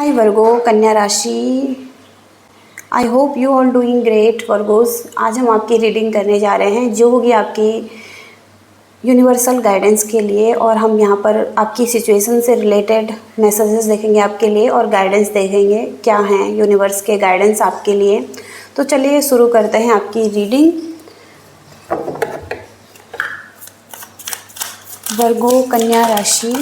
हाय वर्गो कन्या राशि, I hope you all doing great Virgo's. आज हम आपकी रीडिंग करने जा रहे हैं जो होगी आपकी यूनिवर्सल गाइडेंस के लिए, और हम यहाँ पर आपकी सिचुएशन से रिलेटेड मैसेजेस देखेंगे आपके लिए और गाइडेंस देखेंगे क्या हैं यूनिवर्स के गाइडेंस आपके लिए। तो चलिए शुरू करते हैं आपकी रीडिंग। वर्गो कन्या राशि,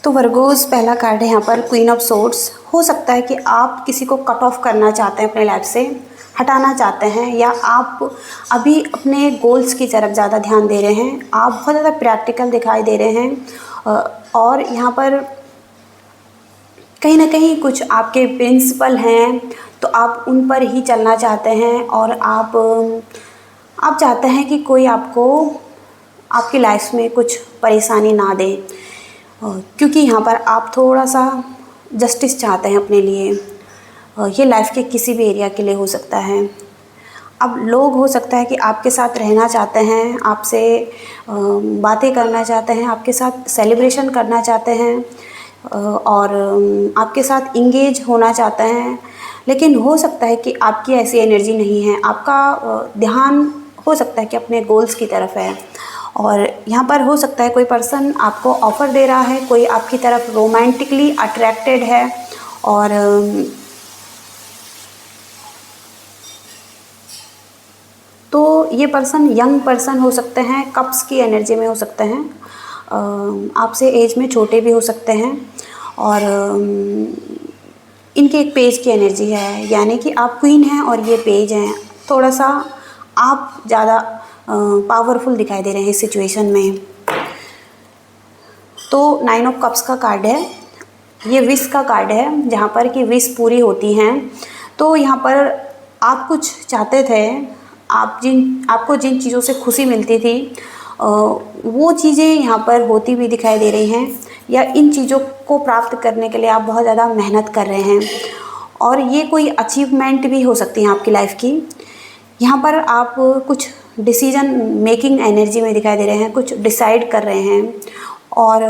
तो वर्गोस पहला कार्ड है यहाँ पर क्वीन ऑफ सोर्ड्स। हो सकता है कि आप किसी को कट ऑफ करना चाहते हैं, अपने लाइफ से हटाना चाहते हैं, या आप अभी अपने गोल्स की तरफ ज़्यादा ध्यान दे रहे हैं। आप बहुत ज़्यादा प्रैक्टिकल दिखाई दे रहे हैं और यहाँ पर कहीं ना कहीं कुछ आपके प्रिंसिपल हैं तो आप उन पर ही चलना चाहते हैं, और आप चाहते हैं कि कोई आपको आपकी लाइफ में कुछ परेशानी ना दे, क्योंकि यहाँ पर आप थोड़ा सा जस्टिस चाहते हैं अपने लिए। ये लाइफ के किसी भी एरिया के लिए हो सकता है। अब लोग हो सकता है कि आपके साथ रहना चाहते हैं, आपसे बातें करना चाहते हैं, आपके साथ सेलिब्रेशन करना चाहते हैं और आपके साथ इंगेज होना चाहते हैं, लेकिन हो सकता है कि आपकी ऐसी एनर्जी नहीं है। आपका ध्यान हो सकता है कि अपने गोल्स की तरफ है, और यहाँ पर हो सकता है कोई पर्सन आपको ऑफ़र दे रहा है, कोई आपकी तरफ रोमांटिकली अट्रैक्टेड है, और तो ये पर्सन यंग पर्सन हो सकते हैं, कप्स की एनर्जी में हो सकते हैं, आपसे एज में छोटे भी हो सकते हैं, और इनके एक पेज की एनर्जी है, यानी कि आप क्वीन हैं और ये पेज हैं। थोड़ा सा आप ज़्यादा पावरफुल दिखाई दे रहे हैं इस सिचुएशन में। तो 9 ऑफ कप्स का कार्ड है, ये विश का कार्ड है, जहाँ पर कि विश पूरी होती हैं। तो यहाँ पर आप कुछ चाहते थे, आपको जिन चीज़ों से खुशी मिलती थी वो चीज़ें यहाँ पर होती हुई दिखाई दे रही हैं, या इन चीज़ों को प्राप्त करने के लिए आप बहुत ज़्यादा मेहनत कर रहे हैं, और ये कोई अचीवमेंट भी हो सकती है आपकी लाइफ की। यहाँ पर आप कुछ डिसीजन मेकिंग एनर्जी में दिखाई दे रहे हैं, कुछ डिसाइड कर रहे हैं, और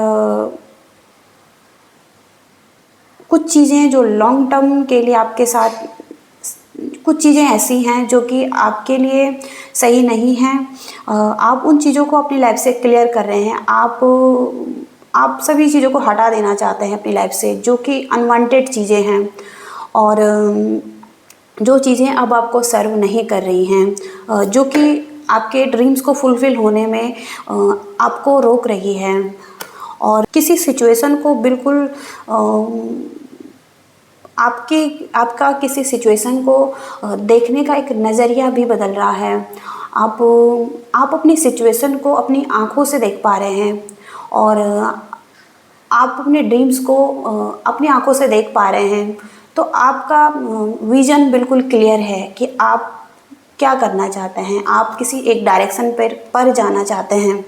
कुछ चीज़ें जो लॉन्ग टर्म के लिए आपके साथ, कुछ चीज़ें ऐसी हैं जो कि आपके लिए सही नहीं हैं। आप उन चीज़ों को अपनी लाइफ से क्लियर कर रहे हैं। आप सभी चीज़ों को हटा देना चाहते हैं अपनी लाइफ से जो कि अनवांटेड चीज़ें हैं, और जो चीज़ें अब आपको सर्व नहीं कर रही हैं, जो कि आपके ड्रीम्स को फुलफ़िल होने में आपको रोक रही है, और किसी सिचुएशन को बिल्कुल आपका किसी सिचुएशन को देखने का एक नज़रिया भी बदल रहा है। आप अपनी सिचुएशन को अपनी आँखों से देख पा रहे हैं, और आप अपने ड्रीम्स को अपनी आँखों से देख पा रहे हैं। तो आपका विज़न बिल्कुल क्लियर है कि आप क्या करना चाहते हैं, आप किसी एक डायरेक्शन पर जाना चाहते हैं।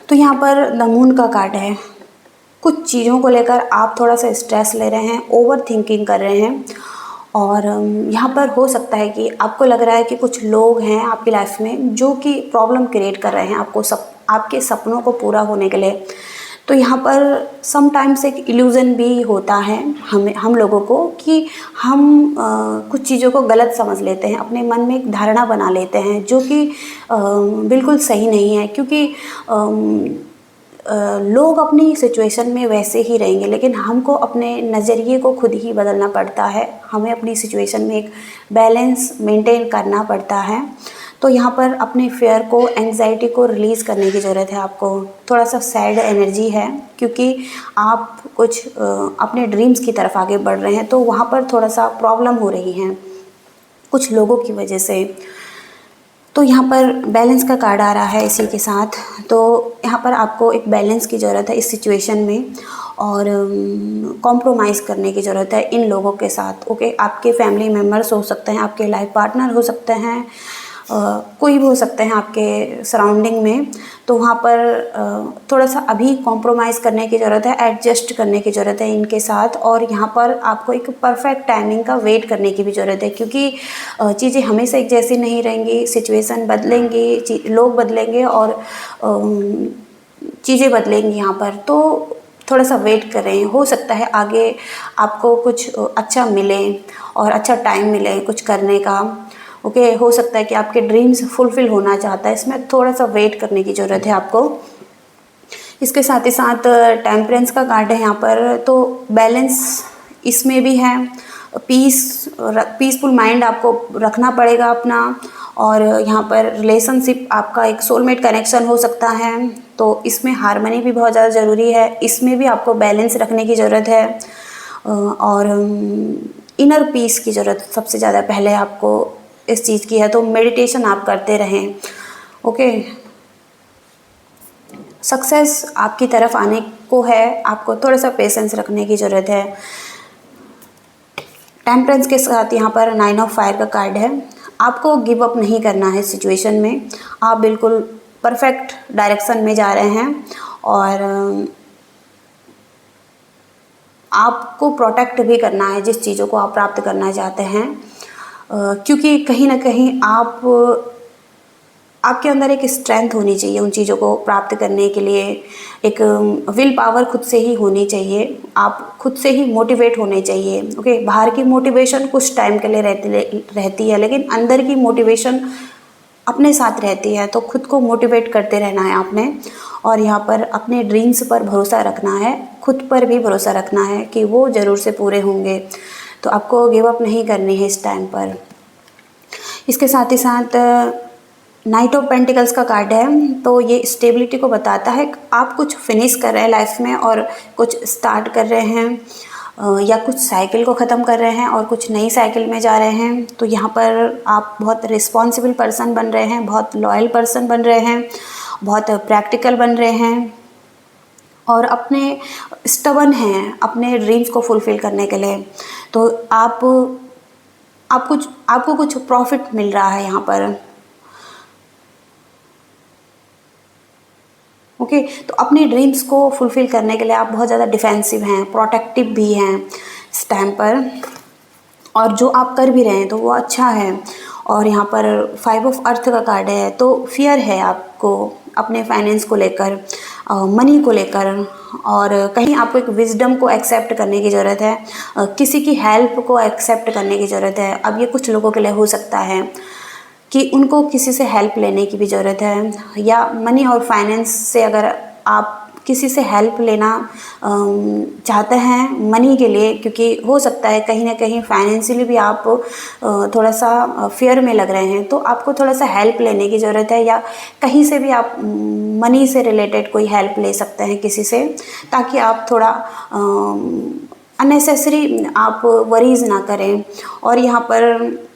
तो यहाँ पर द मून का कार्ड है। कुछ चीज़ों को लेकर आप थोड़ा सा स्ट्रेस ले रहे हैं, ओवर थिंकिंग कर रहे हैं, और यहाँ पर हो सकता है कि आपको लग रहा है कि कुछ लोग हैं आपकी लाइफ में जो कि प्रॉब्लम क्रिएट कर रहे हैं आपके सपनों को पूरा होने के लिए। तो यहाँ पर समटाइम्स एक इल्यूज़न भी होता है हम लोगों को कि हम कुछ चीज़ों को गलत समझ लेते हैं, अपने मन में एक धारणा बना लेते हैं जो कि बिल्कुल सही नहीं है, क्योंकि लोग अपनी सिचुएशन में वैसे ही रहेंगे, लेकिन हमको अपने नज़रिए को खुद ही बदलना पड़ता है। हमें अपनी सिचुएशन में एक बैलेंस मेंटेन करना पड़ता है। तो यहाँ पर अपने फेयर को, एंग्जाइटी को रिलीज़ करने की ज़रूरत है आपको। थोड़ा सा सैड एनर्जी है क्योंकि आप कुछ अपने ड्रीम्स की तरफ आगे बढ़ रहे हैं, तो वहाँ पर थोड़ा सा प्रॉब्लम हो रही है कुछ लोगों की वजह से। तो यहाँ पर बैलेंस का कार्ड आ रहा है इसी के साथ। तो यहाँ पर आपको एक बैलेंस की ज़रूरत है इस सिचुएशन में, और कॉम्प्रोमाइज़ करने की ज़रूरत है इन लोगों के साथ। ओके, आपके फैमिली मेम्बर्स हो सकते हैं, आपके लाइफ पार्टनर हो सकते हैं, कोई भी हो सकते हैं आपके सराउंडिंग में। तो वहाँ पर थोड़ा सा अभी कॉम्प्रोमाइज़ करने की ज़रूरत है, एडजस्ट करने की ज़रूरत है इनके साथ। और यहाँ पर आपको एक परफेक्ट टाइमिंग का वेट करने की भी ज़रूरत है, क्योंकि चीज़ें हमेशा एक जैसी नहीं रहेंगी, सिचुएशन बदलेंगी, लोग बदलेंगे और चीज़ें बदलेंगी यहाँ पर। तो थोड़ा सा वेट करें, हो सकता है आगे आपको कुछ अच्छा मिले और अच्छा टाइम मिले कुछ करने का। ओके, हो सकता है कि आपके ड्रीम्स फुलफ़िल होना चाहता है, इसमें थोड़ा सा वेट करने की ज़रूरत है आपको। इसके साथ ही साथ टेम्परेंस का कार्ड है यहाँ पर, तो बैलेंस इसमें भी है। पीसफुल माइंड आपको रखना पड़ेगा अपना। और यहाँ पर रिलेशनशिप आपका एक सोलमेट कनेक्शन हो सकता है, तो इसमें हार्मनी भी बहुत ज़्यादा ज़रूरी है। इसमें भी आपको बैलेंस रखने की ज़रूरत है। और इनर पीस की ज़रूरत सबसे ज़्यादा पहले आपको इस चीज़ की है, तो मेडिटेशन आप करते रहें। ओके, सक्सेस आपकी तरफ आने को है, आपको थोड़ा सा पेशेंस रखने की ज़रूरत है। टेम्परेंस के साथ यहाँ पर 9 ऑफ फायर का कार्ड है। आपको गिव अप नहीं करना है सिचुएशन में, आप बिल्कुल परफेक्ट डायरेक्शन में जा रहे हैं। और आपको प्रोटेक्ट भी करना है जिस चीज़ों को आप प्राप्त करना चाहते हैं, क्योंकि कहीं ना कहीं आपके अंदर एक स्ट्रेंथ होनी चाहिए उन चीज़ों को प्राप्त करने के लिए। एक विल पावर खुद से ही होनी चाहिए, आप खुद से ही मोटिवेट होने चाहिए। ओके, बाहर की मोटिवेशन कुछ टाइम के लिए रहती है, लेकिन अंदर की मोटिवेशन अपने साथ रहती है। तो खुद को मोटिवेट करते रहना है आपने। और यहाँ पर अपने ड्रीम्स पर भरोसा रखना है, खुद पर भी भरोसा रखना है कि वो ज़रूर से पूरे होंगे। तो आपको गिव अप नहीं करनी है इस टाइम पर। इसके साथ ही साथ नाइट ऑफ पेंटिकल्स का कार्ड है, तो ये स्टेबिलिटी को बताता है। आप कुछ फिनिश कर रहे हैं लाइफ में और कुछ स्टार्ट कर रहे हैं, या कुछ साइकिल को ख़त्म कर रहे हैं और कुछ नई साइकिल में जा रहे हैं। तो यहाँ पर आप बहुत रिस्पॉन्सिबल पर्सन बन रहे हैं, बहुत लॉयल पर्सन बन रहे हैं, बहुत प्रैक्टिकल बन रहे हैं, और अपने स्टबन हैं अपने ड्रीम्स को फुलफ़िल करने के लिए। तो आपको कुछ प्रॉफिट मिल रहा है यहाँ पर। ओके, तो अपने ड्रीम्स को फुलफ़िल करने के लिए आप बहुत ज़्यादा डिफेंसिव हैं, प्रोटेक्टिव भी हैं इस टाइम पर, और जो आप कर भी रहे हैं तो वो अच्छा है। और यहाँ पर 5 ऑफ अर्थ का कार्ड है, तो फियर है आपको अपने फाइनेंस को लेकर, मनी को लेकर, और कहीं आपको एक विजडम को एक्सेप्ट करने की ज़रूरत है, किसी की हेल्प को एक्सेप्ट करने की ज़रूरत है। अब ये कुछ लोगों के लिए हो सकता है कि उनको किसी से हेल्प लेने की भी ज़रूरत है, या मनी और फाइनेंस से अगर आप किसी से हेल्प लेना चाहते हैं मनी के लिए, क्योंकि हो सकता है कहीं ना कहीं फाइनेंशियली भी आप थोड़ा सा फियर में लग रहे हैं, तो आपको थोड़ा सा हेल्प लेने की ज़रूरत है, या कहीं से भी आप मनी से रिलेटेड कोई हेल्प ले सकते हैं किसी से, ताकि आप थोड़ा अननेसेसरी आप वरीज ना करें। और यहाँ पर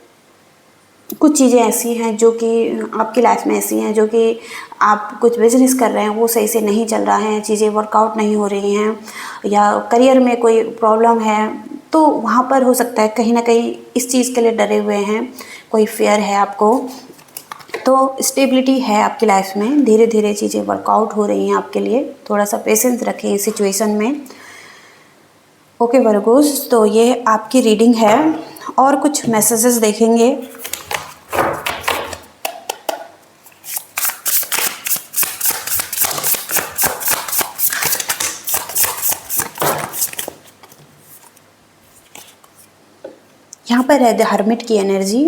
कुछ चीज़ें ऐसी हैं जो कि आपकी लाइफ में ऐसी हैं जो कि आप कुछ बिजनेस कर रहे हैं वो सही से नहीं चल रहा है, चीज़ें वर्कआउट नहीं हो रही हैं, या करियर में कोई प्रॉब्लम है, तो वहाँ पर हो सकता है कहीं ना कहीं इस चीज़ के लिए डरे हुए हैं, कोई फियर है आपको। तो स्टेबिलिटी है आपकी लाइफ में, धीरे धीरे चीज़ें वर्कआउट हो रही हैं आपके लिए, थोड़ा सा पेशेंस रखें इस सिचुएशन में। ओके वर्गोस, तो ये आपकी रीडिंग है, और कुछ मैसेजेस देखेंगे। यहाँ पर है द हर्मिट की energy,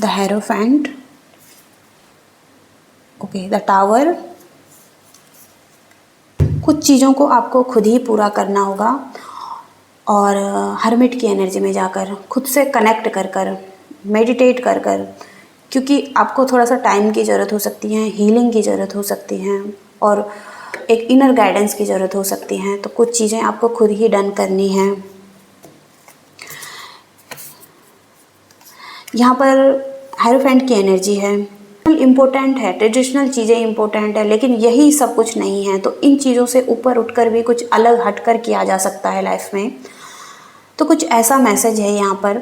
the hierophant, okay, the tower. कुछ चीज़ों को आपको खुद ही पूरा करना होगा और हर्मिट की एनर्जी में जाकर खुद से कनेक्ट कर कर, मेडिटेट कर कर, क्योंकि आपको थोड़ा सा टाइम की ज़रूरत हो सकती है, हीलिंग की ज़रूरत हो सकती है और एक इनर गाइडेंस की ज़रूरत हो सकती है। तो कुछ चीज़ें आपको खुद ही डन करनी है। यहाँ पर हेरोफेंट की एनर्जी है, इम्पोर्टेंट है, ट्रेडिशनल चीज़ें इम्पोर्टेंट है, लेकिन यही सब कुछ नहीं है। तो इन चीज़ों से ऊपर उठकर भी कुछ अलग हटकर किया जा सकता है लाइफ में। तो कुछ ऐसा मैसेज है यहाँ पर,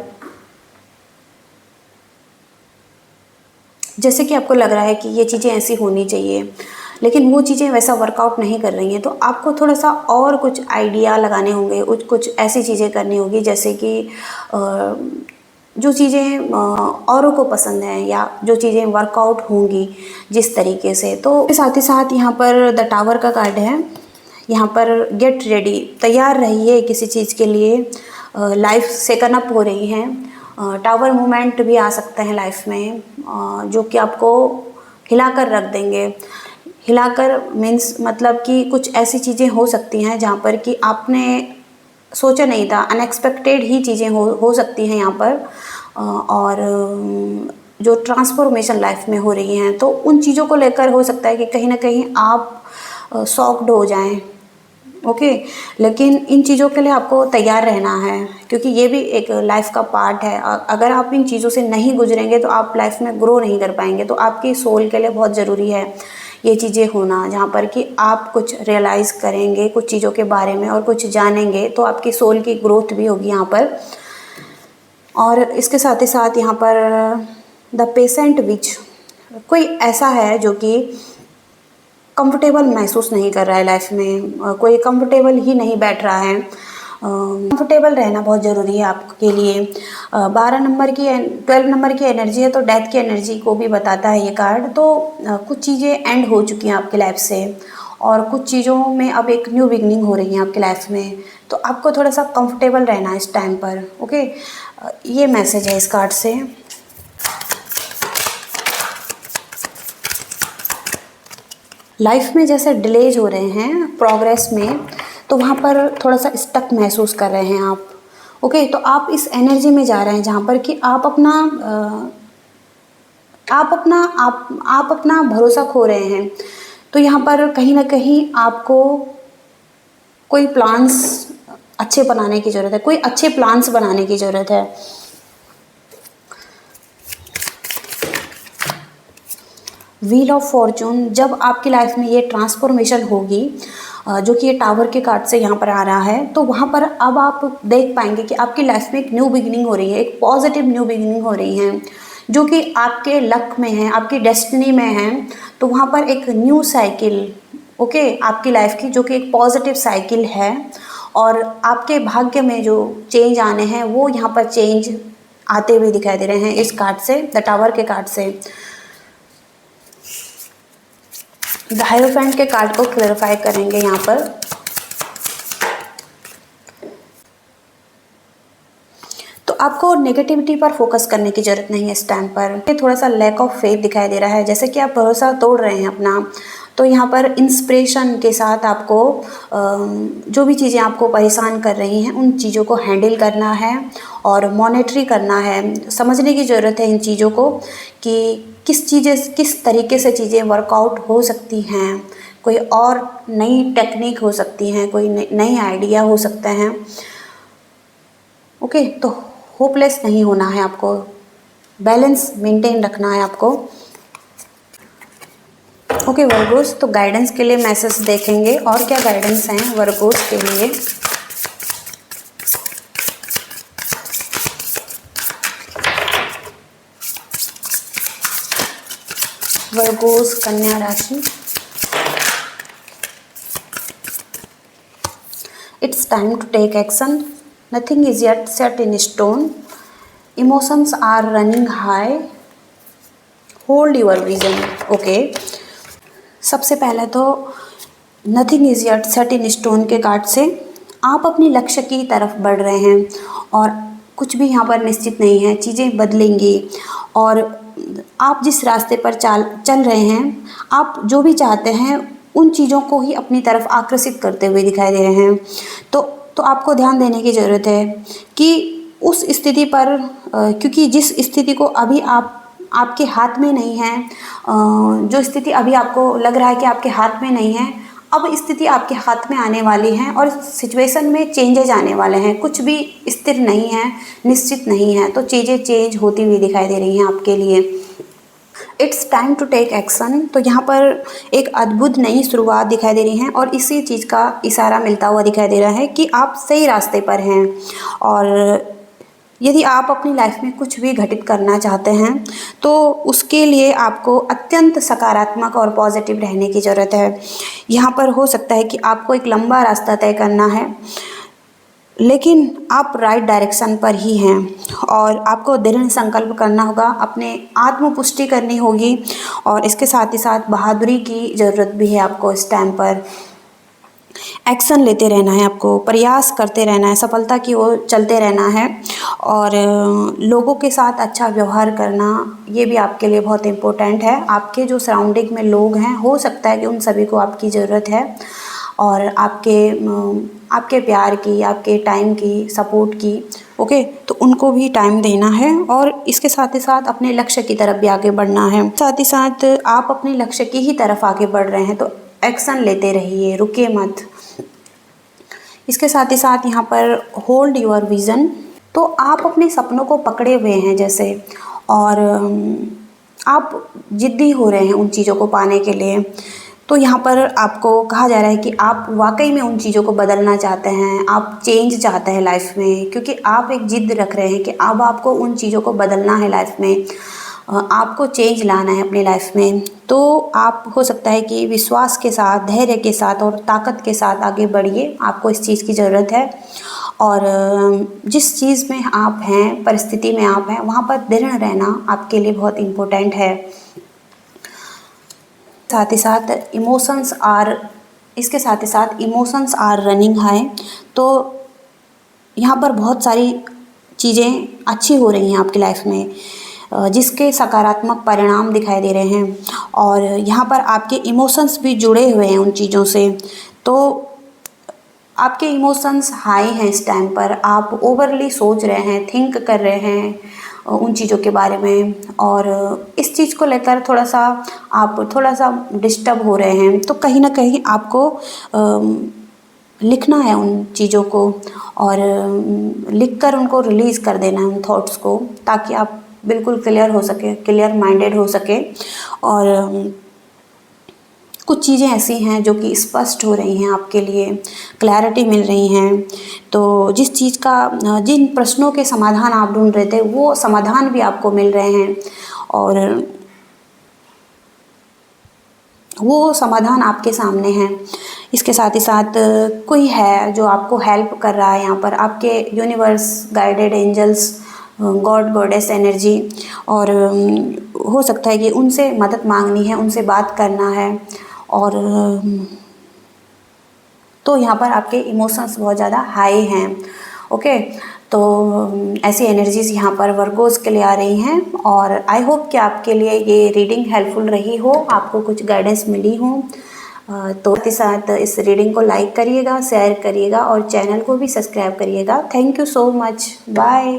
जैसे कि आपको लग रहा है कि ये चीज़ें ऐसी होनी चाहिए, लेकिन वो चीज़ें वैसा वर्कआउट नहीं कर रही हैं। तो आपको थोड़ा सा और कुछ आइडिया लगाने होंगे, कुछ ऐसी चीज़ें करनी होगी जैसे कि जो चीज़ें औरों को पसंद हैं या जो चीज़ें वर्कआउट होंगी जिस तरीके से। तो साथ ही साथ यहाँ पर द टावर का कार्ड है। यहाँ पर गेट रेडी, तैयार रहिए किसी चीज़ के लिए। लाइफ सेकन अप हो रही हैं। टावर मोमेंट भी आ सकते हैं लाइफ में, जो कि आपको हिलाकर रख देंगे। हिलाकर मीन्स मतलब कि कुछ ऐसी चीज़ें हो सकती हैं जहाँ पर कि आपने सोचा नहीं था, अनएक्सपेक्टेड ही चीज़ें हो सकती हैं यहाँ पर। और जो ट्रांसफॉर्मेशन लाइफ में हो रही हैं, तो उन चीज़ों को लेकर हो सकता है कि कहीं ना कहीं आप शॉक्ड हो जाएं, ओके। लेकिन इन चीज़ों के लिए आपको तैयार रहना है, क्योंकि ये भी एक लाइफ का पार्ट है। अगर आप इन चीज़ों से नहीं गुजरेंगे तो आप लाइफ में ग्रो नहीं कर पाएंगे। तो आपकी सोल के लिए बहुत ज़रूरी है ये चीज़ें होना, जहाँ पर कि आप कुछ रियलाइज़ करेंगे कुछ चीज़ों के बारे में और कुछ जानेंगे, तो आपकी सोल की ग्रोथ भी होगी यहाँ पर। और इसके साथ ही साथ यहाँ पर द पेशेंट विच, कोई ऐसा है जो कि कंफर्टेबल महसूस नहीं कर रहा है लाइफ में, कोई कंफर्टेबल ही नहीं बैठ रहा है। कंफर्टेबल रहना बहुत ज़रूरी है आपके लिए। 12 नंबर की 12 नंबर की एनर्जी है, तो डेथ की एनर्जी को भी बताता है ये कार्ड। तो कुछ चीज़ें एंड हो चुकी हैं आपकी लाइफ से और कुछ चीज़ों में अब एक न्यू बिगनिंग हो रही है आपकी लाइफ में। तो आपको थोड़ा सा कंफर्टेबल रहना है इस टाइम पर, ओके। ये मैसेज है इस कार्ड से। लाइफ में जैसे डिलेज हो रहे हैं प्रोग्रेस में, तो वहाँ पर थोड़ा सा स्टक महसूस कर रहे हैं आप, ओके। तो आप इस एनर्जी में जा रहे हैं जहाँ पर कि आप अपना भरोसा खो रहे हैं। तो यहाँ पर कहीं ना कहीं आपको कोई प्लान्स अच्छे बनाने की ज़रूरत है, कोई अच्छे प्लान्स बनाने की ज़रूरत है। व्हील ऑफ फॉर्चून, जब आपकी लाइफ में ये ट्रांसफॉर्मेशन होगी, जो कि ये टावर के कार्ड से यहाँ पर आ रहा है, तो वहाँ पर अब आप देख पाएंगे कि आपकी लाइफ में एक न्यू बिगिनिंग हो रही है, एक पॉजिटिव न्यू बिगिनिंग हो रही है, जो कि आपके लक में है, आपकी डेस्टिनी में है। तो वहाँ पर एक न्यू साइकिल, ओके, आपकी लाइफ की, जो कि एक पॉजिटिव साइकिल है। और आपके भाग्य में जो चेंज आने हैं वो यहाँ पर चेंज आते हुए दिखाई दे रहे हैं इस कार्ड से, द टावर के कार्ड से। द हायरोफेंट के कार्ड को क्लैरिफाई करेंगे यहाँ पर। तो आपको नेगेटिविटी पर फोकस करने की ज़रूरत नहीं है इस टाइम पर। ये थोड़ा सा लैक ऑफ फेथ दिखाई दे रहा है, जैसे कि आप भरोसा तोड़ रहे हैं अपना। तो यहाँ पर इंस्पिरेशन के साथ आपको जो भी चीज़ें आपको परेशान कर रही हैं उन चीज़ों को हैंडल करना है और मॉनिटरी करना है। समझने की ज़रूरत है इन चीज़ों को कि किस तरीके से चीज़ें वर्कआउट हो सकती हैं। कोई और नई टेक्निक हो सकती हैं, कोई नई आइडिया हो सकते हैं, ओके। तो होपलेस नहीं होना है आपको, बैलेंस मेंटेन रखना है आपको, ओके वर्गोस। तो गाइडेंस के लिए मैसेज देखेंगे और क्या गाइडेंस हैं वर्गोस के लिए। वर्गोस कन्या राशि, it's time to take action, nothing is yet set in stone, emotions are running high, hold your vision, okay. सबसे पहले तो nothing is yet set in stone के कार्ड से आप अपने लक्ष्य की तरफ बढ़ रहे हैं और कुछ भी यहाँ पर निश्चित नहीं है, चीज़ें बदलेंगी और आप जिस रास्ते पर चल रहे हैं, आप जो भी चाहते हैं उन चीज़ों को ही अपनी तरफ आकर्षित करते हुए दिखाई दे रहे हैं। तो आपको ध्यान देने की ज़रूरत है कि उस स्थिति पर क्योंकि जिस स्थिति को अभी आपके हाथ में नहीं है, जो स्थिति अभी आपको लग रहा है कि आपके हाथ में नहीं है, अब स्थिति आपके हाथ में आने वाली है और सिचुएशन में चेंजेज आने वाले हैं। कुछ भी स्थिर नहीं है, निश्चित नहीं है, तो चीज़ें चेंज होती हुई दिखाई दे रही हैं आपके लिए। It's time to take action. तो यहाँ पर एक अद्भुत नई शुरुआत दिखाई दे रही है और इसी चीज़ का इशारा मिलता हुआ दिखाई दे रहा है कि आप सही रास्ते पर हैं। और यदि आप अपनी लाइफ में कुछ भी घटित करना चाहते हैं तो उसके लिए आपको अत्यंत सकारात्मक और पॉजिटिव रहने की ज़रूरत है। यहाँ पर हो सकता है कि आपको एक लंबा रास्ता तय करना है, लेकिन आप राइट डायरेक्शन पर ही हैं और आपको दृढ़ संकल्प करना होगा, अपने आत्मपुष्टि करनी होगी और इसके साथ ही साथ बहादुरी की ज़रूरत भी है आपको। इस टाइम पर एक्शन लेते रहना है, आपको प्रयास करते रहना है, सफलता की ओर चलते रहना है और लोगों के साथ अच्छा व्यवहार करना ये भी आपके लिए बहुत इम्पोर्टेंट है। आपके जो सराउंडिंग में लोग हैं, हो सकता है कि उन सभी को आपकी ज़रूरत है और आपके प्यार की, आपके टाइम की, सपोर्ट की। ओके, तो उनको भी टाइम देना है और इसके साथ ही साथ अपने लक्ष्य की तरफ भी आगे बढ़ना है। साथ ही साथ आप अपने लक्ष्य की ही तरफ आगे बढ़ रहे हैं तो एक्शन लेते रहिए, रुकिए मत। इसके साथ ही साथ यहाँ पर होल्ड योर विज़न। तो आप अपने सपनों को पकड़े हुए हैं जैसे, और आप जिद्दी हो रहे हैं उन चीज़ों को पाने के लिए। तो यहाँ पर आपको कहा जा रहा है कि आप वाकई में उन चीज़ों को बदलना चाहते हैं, आप चेंज चाहते हैं लाइफ में, क्योंकि आप एक जिद रख रहे हैं कि अब आपको उन चीज़ों को बदलना है लाइफ में, आपको चेंज लाना है अपनी लाइफ में। तो आप हो सकता है कि विश्वास के साथ, धैर्य के साथ और ताकत के साथ आगे बढ़िए, आपको इस चीज़ की ज़रूरत है। और जिस चीज़ में आप हैं, परिस्थिति में आप हैं, वहाँ पर दृढ़ रहना आपके लिए बहुत इम्पोर्टेंट है। साथ ही साथ इसके साथ ही साथ इमोशंस आर रनिंग हाई। तो यहाँ पर बहुत सारी चीज़ें अच्छी हो रही हैं आपकी लाइफ में, जिसके सकारात्मक परिणाम दिखाई दे रहे हैं और यहाँ पर आपके इमोशंस भी जुड़े हुए हैं उन चीज़ों से। तो आपके इमोशंस हाई हैं इस टाइम पर, आप ओवरली सोच रहे हैं, थिंक कर रहे हैं उन चीज़ों के बारे में और इस चीज़ को लेकर आप थोड़ा सा डिस्टर्ब हो रहे हैं। तो कहीं ना कहीं आपको लिखना है उन चीज़ों को और लिखकर उनको रिलीज़ कर देना है उन थॉट्स को, ताकि आप बिल्कुल क्लियर माइंडेड हो सके। और कुछ चीज़ें ऐसी हैं जो कि स्पष्ट हो रही हैं आपके लिए, क्लैरिटी मिल रही हैं। तो जिन प्रश्नों के समाधान आप ढूंढ रहे थे वो समाधान भी आपको मिल रहे हैं और वो समाधान आपके सामने हैं। इसके साथ ही साथ कोई है जो आपको हेल्प कर रहा है, यहाँ पर आपके universe, guided angels, God goddess energy, और हो सकता है कि उनसे मदद मांगनी है, उनसे बात करना है। और तो यहाँ पर आपके इमोशंस बहुत ज़्यादा हाई हैं। ओके, तो ऐसी एनर्जीज़ यहाँ पर वर्गोस के लिए आ रही हैं और आई होप कि आपके लिए ये रीडिंग हेल्पफुल रही हो, आपको कुछ गाइडेंस मिली हो। तो साथ ही साथ इस रीडिंग को लाइक करिएगा, शेयर करिएगा और चैनल को भी सब्सक्राइब करिएगा। Thank you so much, bye.